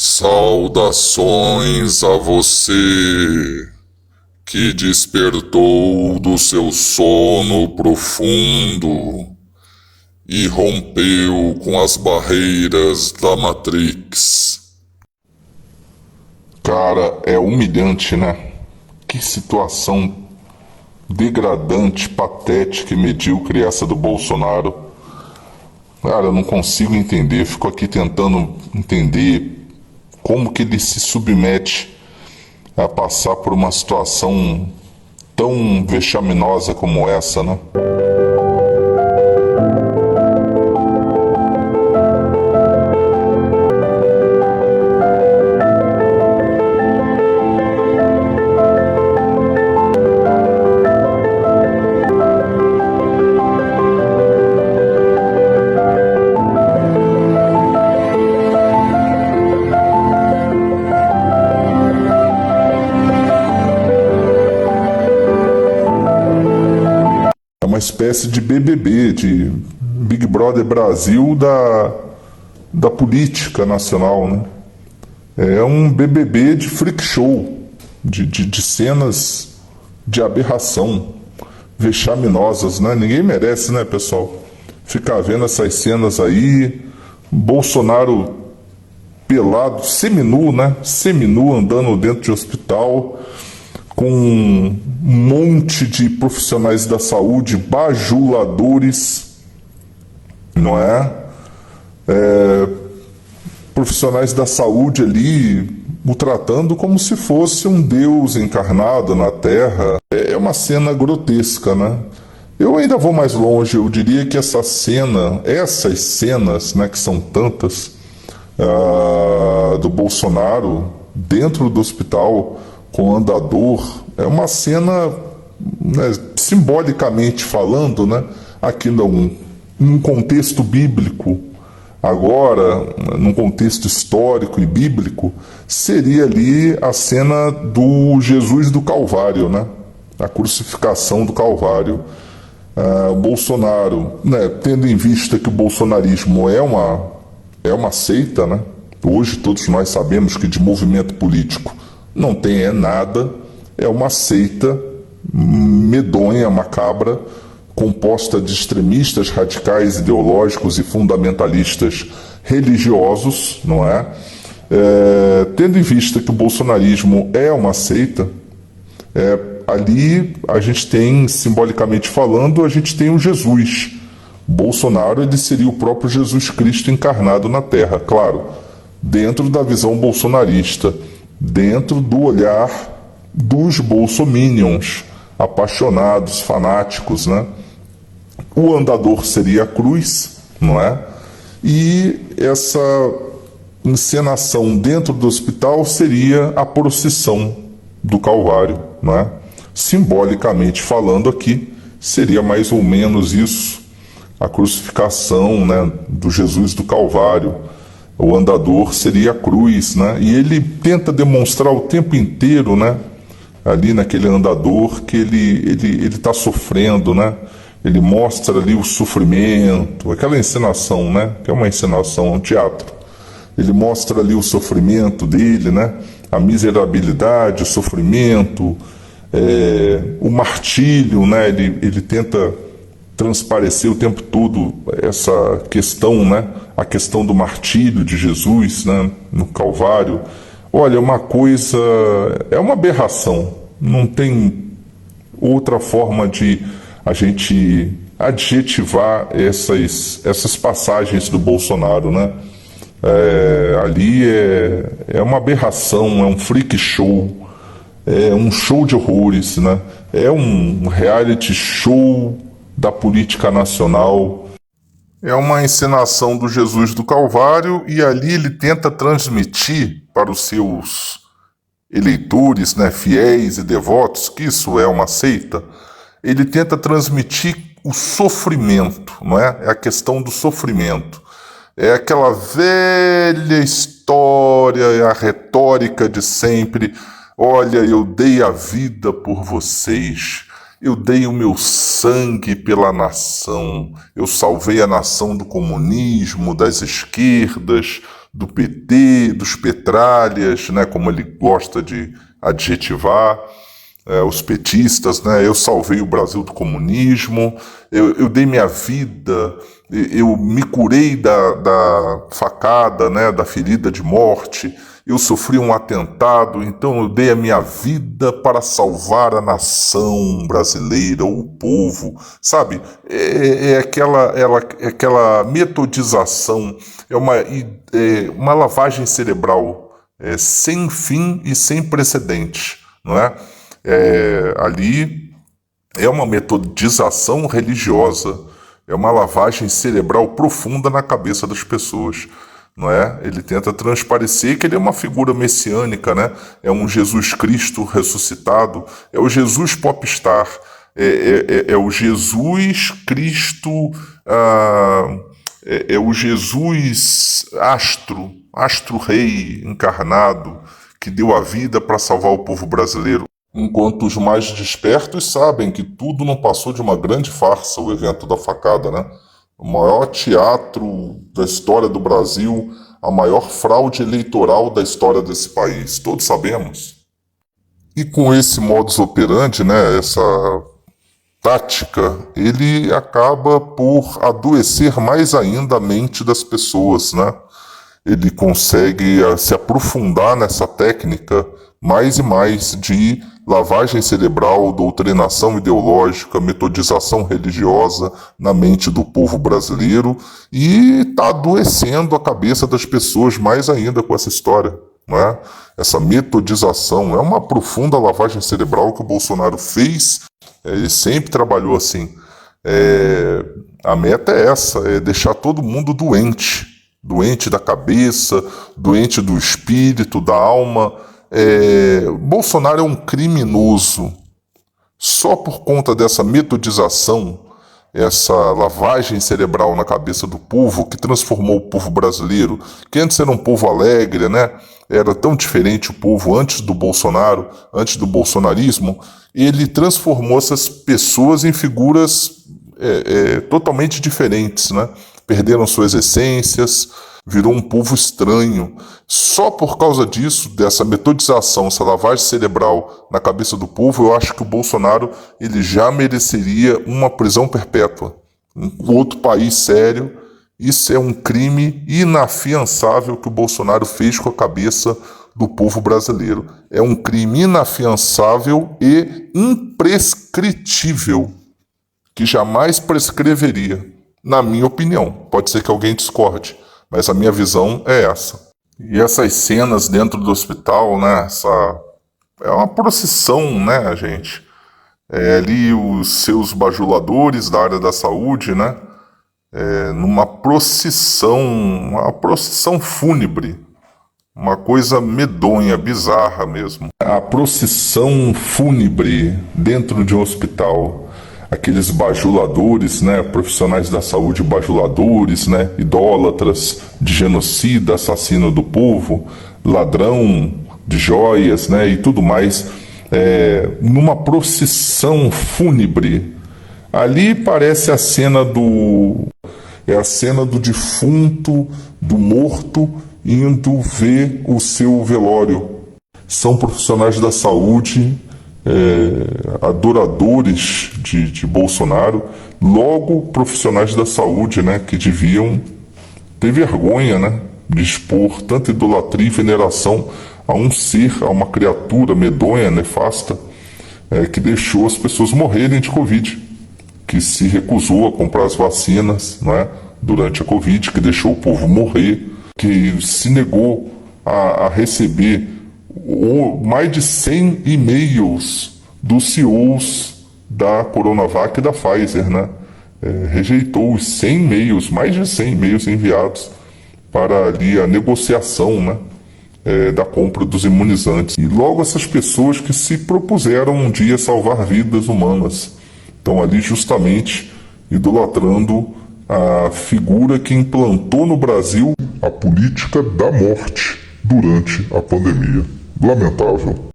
Saudações a você que despertou do seu sono profundo e rompeu com as barreiras da Matrix. Cara, é humilhante, né? Que situação degradante, patética e medíocre essa do Bolsonaro. Cara, eu não consigo entender, fico aqui tentando entender como que ele se submete a passar por uma situação tão vexaminosa como essa, né? Uma espécie de BBB, de Big Brother Brasil da política nacional, né? É um BBB de freak show, de cenas de aberração, vexaminosas, né? Ninguém merece, né, pessoal? Ficar vendo essas cenas aí, Bolsonaro pelado, seminu, né? Seminu andando dentro de hospital, com um monte de profissionais da saúde, bajuladores, não é? Profissionais da saúde ali o tratando como se fosse um deus encarnado na Terra. É uma cena grotesca, né? Eu ainda vou mais longe, eu diria que essas cenas, né, que são tantas, do Bolsonaro dentro do hospital com o andador, é uma cena, né, simbolicamente falando, né, aqui num contexto bíblico, agora, num contexto histórico e bíblico, seria ali a cena do Jesus do Calvário, né, a crucificação do Calvário. O Bolsonaro, né, tendo em vista que o bolsonarismo é uma seita, né, hoje todos nós sabemos que de movimento político não tem nada, é uma seita medonha, macabra, composta de extremistas radicais ideológicos e fundamentalistas religiosos, não é? Tendo em vista que o bolsonarismo é uma seita, ali a gente tem, simbolicamente falando, a gente tem o Jesus. Bolsonaro, ele seria o próprio Jesus Cristo encarnado na Terra, claro, dentro da visão bolsonarista, dentro do olhar dos bolsominions, apaixonados, fanáticos, né? O andador seria a cruz, não é? E essa encenação dentro do hospital seria a procissão do Calvário, não é? Simbolicamente falando aqui, seria mais ou menos isso, a crucificação, né, do Jesus do Calvário. O andador seria a cruz, né? E ele tenta demonstrar o tempo inteiro, né, ali naquele andador, que ele está sofrendo, né? Ele mostra ali o sofrimento, aquela encenação, né? Que é uma encenação, um teatro. Ele mostra ali o sofrimento dele, né? A miserabilidade, o sofrimento, o martírio, né? Ele tenta transparecer o tempo todo essa questão, né? A questão do martírio de Jesus, né? No Calvário. Olha, uma coisa, é uma aberração. Não tem outra forma de a gente adjetivar essas passagens do Bolsonaro, né? Ali é uma aberração, é um freak show, é um show de horrores, né? É um reality show da política nacional. É uma encenação do Jesus do Calvário e ali ele tenta transmitir para os seus eleitores, né, fiéis e devotos, que isso é uma seita. Ele tenta transmitir o sofrimento, não é? É a questão do sofrimento. É aquela velha história, é a retórica de sempre. Olha, eu dei a vida por vocês. Eu dei o meu sangue pela nação. Eu salvei a nação do comunismo, das esquerdas. do PT, dos petralhas, né, como ele gosta de adjetivar, os petistas, né, eu salvei o Brasil do comunismo, eu dei minha vida, eu me curei da facada, né, da ferida de morte, eu sofri um atentado, então eu dei a minha vida para salvar a nação brasileira, o povo, sabe? Aquela metodização, uma lavagem cerebral sem fim e sem precedentes, não é? Ali é uma metodização religiosa, é uma lavagem cerebral profunda na cabeça das pessoas. Não é? Ele tenta transparecer que ele é uma figura messiânica, né? É um Jesus Cristo ressuscitado, é o Jesus popstar, é o Jesus Cristo, é o Jesus astro-rei encarnado, que deu a vida para salvar o povo brasileiro. Enquanto os mais despertos sabem que tudo não passou de uma grande farsa, o evento da facada, né? O maior teatro da história do Brasil, a maior fraude eleitoral da história desse país, todos sabemos. E com esse modus operandi, né, essa tática, ele acaba por adoecer mais ainda a mente das pessoas, né? Ele consegue se aprofundar nessa técnica mais e mais de lavagem cerebral, doutrinação ideológica, metodização religiosa na mente do povo brasileiro e está adoecendo a cabeça das pessoas mais ainda com essa história, não é? Essa metodização é uma profunda lavagem cerebral que o Bolsonaro fez, ele sempre trabalhou assim. A meta é essa, é deixar todo mundo doente da cabeça, doente do espírito, da alma. Bolsonaro é um criminoso. Só por conta dessa metodização, essa lavagem cerebral na cabeça do povo, que transformou o povo brasileiro, que antes era um povo alegre, né? Era tão diferente o povo antes do Bolsonaro, antes do bolsonarismo, ele transformou essas pessoas em figuras totalmente diferentes, né? Perderam suas essências, virou um povo estranho. Só por causa disso, dessa metodização, essa lavagem cerebral na cabeça do povo, eu acho que o Bolsonaro ele já mereceria uma prisão perpétua. Em outro país sério, isso é um crime inafiançável que o Bolsonaro fez com a cabeça do povo brasileiro. É um crime inafiançável e imprescritível, que jamais prescreveria, na minha opinião. Pode ser que alguém discorde, mas a minha visão é essa. E essas cenas dentro do hospital, né? É uma procissão, né, gente? Ali os seus bajuladores da área da saúde, né? Numa procissão, uma procissão fúnebre. Uma coisa medonha, bizarra mesmo. A procissão fúnebre dentro de um hospital. Aqueles bajuladores, né, profissionais da saúde bajuladores, né, idólatras, de genocida, assassino do povo, ladrão de joias, né, e tudo mais, numa procissão fúnebre. Ali parece a cena do defunto, do morto, indo ver o seu velório. São profissionais da saúde, adoradores de Bolsonaro, logo profissionais da saúde, né, que deviam ter vergonha, né, de expor tanta idolatria e veneração a um ser, a uma criatura medonha, nefasta, que deixou as pessoas morrerem de Covid, que se recusou a comprar as vacinas, né, durante a Covid, que deixou o povo morrer, que se negou a receber mais de 100 e-mails dos CEOs da Coronavac e da Pfizer, né? Rejeitou os 100 e-mails, mais de 100 e-mails enviados para ali a negociação, né? Da compra dos imunizantes. E logo essas pessoas que se propuseram um dia salvar vidas humanas estão ali justamente idolatrando a figura que implantou no Brasil a política da morte durante a pandemia. Lamentável.